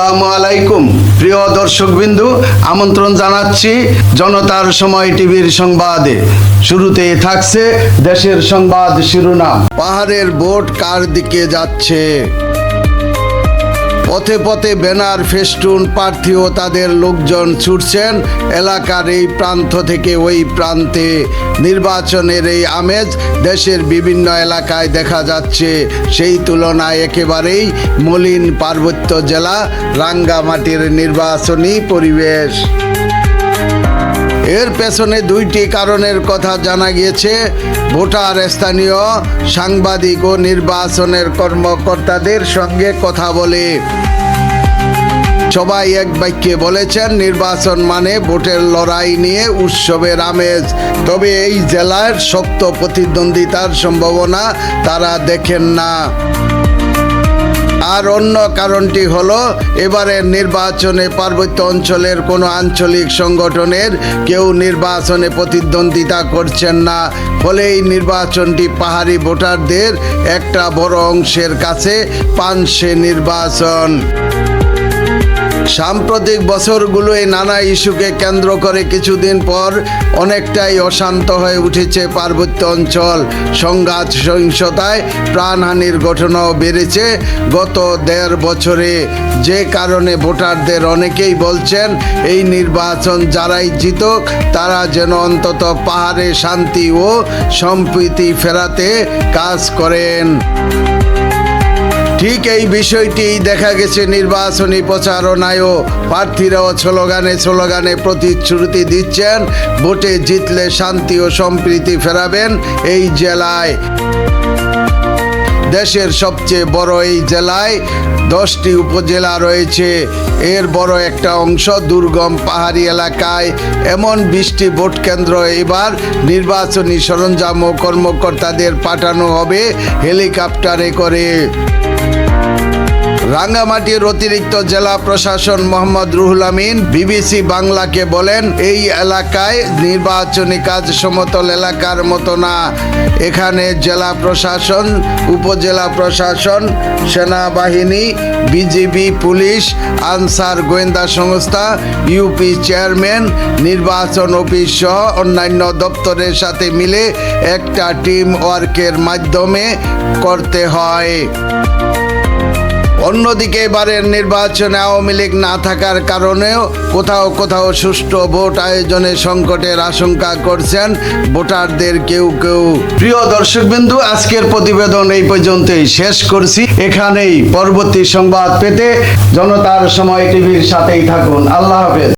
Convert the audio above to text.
আসসালামু আলাইকুম প্রিয় দর্শকবৃন্দু, আমন্ত্রণ জানাচ্ছি জনতার সময় টিভির সংবাদে। শুরুতেই থাকছে দেশের সংবাদ শিরোনাম। পাহাড়ের ভোট কার দিকে যাচ্ছে? পথে পথে ব্যানার, ফেস্টুন, প্রার্থী ও তাদের লোকজন ছুটছেন এলাকার এই প্রান্ত থেকে ওই প্রান্তে। নির্বাচনের এই আমেজ দেশের বিভিন্ন এলাকায় দেখা যাচ্ছে। সেই তুলনায় একেবারেই মলিন পার্বত্য জেলা রাঙ্গামাটির নির্বাচনী পরিবেশ। এর পেছনে দুইটি কারণের কথা জানা গিয়েছে। ভোটার, স্থানীয় সাংবাদিক ও নির্বাচনের কর্মকর্তাদের সঙ্গে কথা বলে সবাই এক বাক্যে বলেছেন, নির্বাচন মানে ভোটের লড়াই নিয়ে উৎসবের আমেজ। তবে এই জেলার শক্ত প্রতিদ্বন্দ্বিতার সম্ভাবনা তারা দেখেন না। আর অন্য কারণটি হলো, এবারের নির্বাচনে পার্বত্য অঞ্চলের কোনো আঞ্চলিক সংগঠনের কেউ নির্বাচনে প্রতিদ্বন্দ্বিতা করছেন না। ফলে এই নির্বাচনটি পাহাড়ি ভোটারদের একটা বড় অংশের কাছে পানসে নির্বাচন। সাম্প্রতিক বছরগুলোয় নানা ইস্যুকে কেন্দ্র করে কিছুদিন পর অনেকটাই অশান্ত হয়ে উঠেছে পার্বত্য অঞ্চল। সংঘাত, সহিংসতায় প্রাণহানির ঘটনাও বেড়েছে গত 1.5 বছরে। যে কারণে ভোটারদের অনেকেই বলছেন, এই নির্বাচন যারাই জিতুক তারা যেন অন্তত পাহাড়ে শান্তি ও সম্প্রীতি ফেরাতে কাজ করেন। ঠিক এই বিষয়টি দেখা গেছে নির্বাচনী প্রচারণায়ও। প্রার্থীরাও স্লোগানে প্রতিশ্রুতি দিচ্ছেন, ভোটে জিতলে শান্তি ও সম্প্রীতি ফেরাবেন এই জেলায়। দেশের সবচেয়ে বড় এই জেলায় 10টি উপজেলা রয়েছে। এর বড় একটা অংশ দুর্গম পাহাড়ি এলাকায়। এমন 20টি ভোট কেন্দ্র এবার নির্বাচনী সরঞ্জাম ও কর্মকর্তাদের পাঠানো হবে হেলিকপ্টারে করে। রাঙ্গামাটির অতিরিক্ত জেলা প্রশাসক মোহাম্মদ রুহুল আমিন বিবিসি বাংলাকে বলেন, এই এলাকায় নির্বাচনী কাজ সমতল এলাকার মতো না। এখানে জেলা প্রশাসন, উপজেলা প্রশাসন, সেনাবাহিনী, বিজিবি, পুলিশ, আনসার, গোয়েন্দা সংস্থা, ইউপি চেয়ারম্যান, নির্বাচন অফিস সহ অন্যান্য দপ্তরের সাথে মিলে একটা টিম ওয়ার্কের মাধ্যমে করতে হয়। অন্যদিকে এবারের নির্বাচনে আওয়ামী লীগ না থাকার কারণেও কোথাও কোথাও সুষ্ঠু ভোট আয়োজনে সংকটের আশঙ্কা করছেন ভোটারদের কেউ কেউ। প্রিয় দর্শকবৃন্দু, আজকের প্রতিবেদন এই পর্যন্তই শেষ করছি। এখানেই পরবর্তী সংবাদ পেতে জনতার সময় টিভির সাথেই থাকুন। আল্লাহ হাফেজ।